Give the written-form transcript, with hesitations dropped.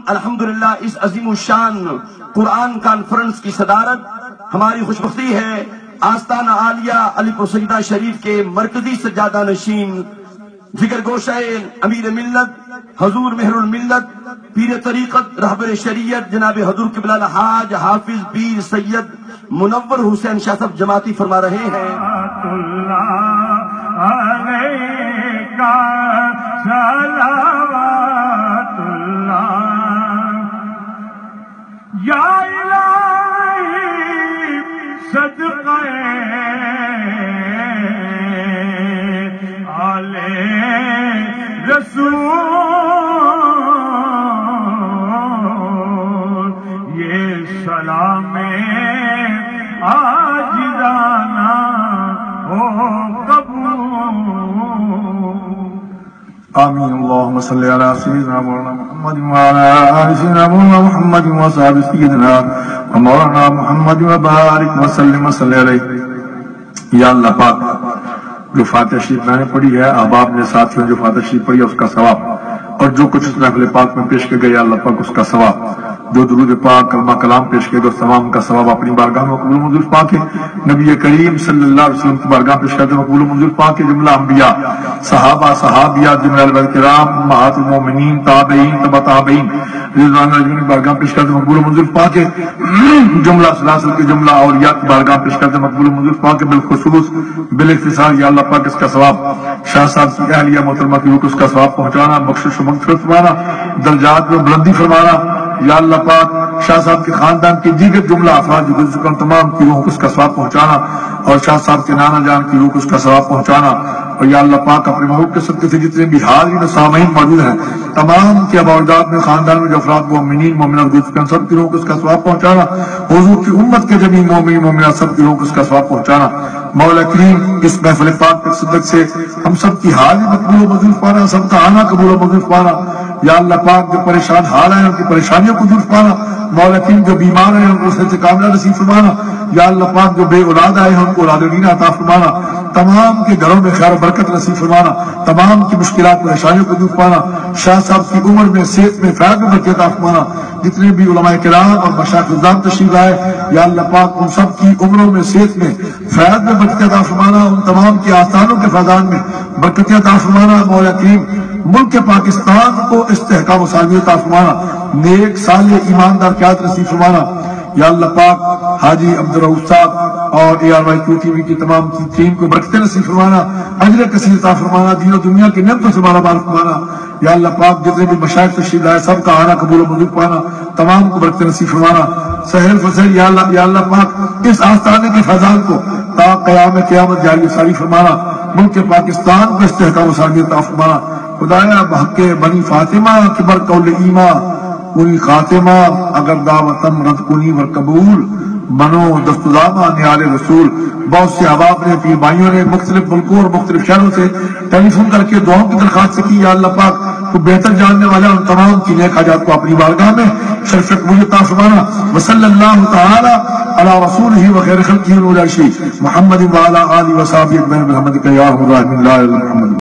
الحمدللہ اس عظیم الشان قرآن کانفرنس کی صدارت ہماری خوشبختی ہے آستانہ عالیہ علی پور سجدہ شریف کے مرکزی سجادہ نشین جگر گوشہ امیر ملت حضور مہر الملت پیر طریقت رہبر شریعت جناب حضور قبلہ الحاج حافظ پیر سید منور حسین شاہ صاحب جماعتی فرما رہے ہیں۔ یا الہی صدقہ آل رسول یہ سلام عاجزانہ ہو قبول۔ آمین۔ اللہم صلی علی سیدنا مولانا محمد وعلی آل سیدنا مولانا محمد وصحبہ سیدنا مولانا محمد وبارک وسلم صلی علیہ۔ یا اللہ پاک جو فاتحہ شریف میں نے پڑھی ہے احباب نے ساتھیوں جو فاتحہ شریف پڑھی ہے اس کا ثواب اور جو کچھ اس محفل پاک میں پیش کیا گیا اللہ پاک اس کا ثواب، جو درود پاک کلمہ کلام پیش کیا گیا اس تمام کا ثواب اپنی بارگاہ میں قبول منظور پاک ہے۔ نبی کریم صلی اللہ علیہ وسلم کی بارگاہ پیش کرتے ہیں قبول منظور پاک ہے۔ جملہ انبیاء صحابہ صحابیات جملہ البر کرام امہات المومنین تابعین تبع تابعین رضوان اللہ کی بارگاہ پیش کرتے ہیں مقبول منظور پاک ہے۔ جملہ سلاسل کے جملہ اولیاء کی بارگاہ پیش کرتے ہیں مقبول منظور پاک ہے۔ بالخصوص بالاختصار یا اللہ پاک اس کا ثواب شاہ صاحب کی اہلیہ محترمہ کی روح کو اس کا ثواب پہنچانا، بخشش و مغفرت فرمانا، درجات میں بلندی فرمانا۔ یا اللہ پاک شاہ صاحب کے خاندان کے دیگر جملہ افراد جو گزر چکے تمام کی روح کو اس کا ثواب پہنچانا اور شاہ صاحب کے نانا جان کی روح کو اس کا ثواب پہنچانا۔ اور یا اللہ پاک اپنے محبوب کے صدقے سے جتنے بھی حاضرین و سامعین موجود ہیں تمام کے باوجود میں خاندان میں جو افراد مومنین مومنات گزر چکے سب کی روح کو اس کا ثواب پہنچانا، حضور کی امت کے جمیع مومنین مومنات سب کی روح کو اس کا ثواب پہنچانا۔ مولا کریم اس محفل پاک کے صدق سے ہم سب کی حاضری مقبول و منظور پانا، سب کا آنا قبول و منظور پانا۔ یا اللہ پاک جو پریشان حال ہیں ان کی پریشانیوں کو دور پانا، مولا کریم جو بیمار ہیں ان کو صحت کاملہ نصیب فرمانا۔ یا اللہ پاک جو بے اولاد آئے ہیں ان کو اولاد دینہ عطا فرمانا، تمام کے گھروں میں خیر و برکت نصیب فرمانا، تمام کی مشکلات پریشانیوں کو دور پانا، شاہ صاحب کی عمر میں صحت میں فیض میں برکت عطا فرمانا۔ جتنے بھی علماء کرام اور مشائخ الزام تشریف آئے یا اللہ پاک ان سب کی عمروں میں صحت میں فیض میں برکت عطا فرمانا، ان تمام کے آستانوں کے فیضان میں برکت عطا فرمانا۔ مولا کریم ملک پاکستان کو استحکام و سالمیت عطا فرمانا، نیک صالح ایماندار قیادت نصیب فرمانا۔ یا اللہ پاک حاجی عبدالرؤوف صاحب اور ARY QTV کی تمام کی ٹیم کو برکت نصیب فرمانا، اجر کثیر عطا فرمانا، دین و دنیا کی نعمتوں سے مالا مال فرمانا۔ یا اللہ پاک جتنے بھی مشائخ تشریف لائے سب کا آنا قبول و منظور پانا، تمام کو برکت نصیب فرمانا۔ سہل فصل یا اللہ پاک اس آستانے کے فیضان کو تا قیامت جاری ساری فرمانا، ملک پاکستان کو استحکام و سالمیت عطا فرمانا۔ خدایا بحق بنی فاطمہ کبر قول ایما کوئی خاتمہ اگر دعوتم رد کنی ور قبول منو دستدامہ نیال رسول۔ بہت سے احباب نے پیر بھائیوں نے مختلف ملکوں اور مختلف شہروں سے ٹیلی فون کر کے دعاؤں کی درخواست کی۔ یا اللہ پاک تو بہتر جاننے والا ان تمام کی نیک حاجات کو اپنی بارگاہ میں شرف قبولیت عطا فرمانا۔ وصلی اللہ تعالی علی رسولہ وخیر خلقہ محمد وعلی آلہ وصحبہ اجمعین برحمتک یا ارحم الراحمین۔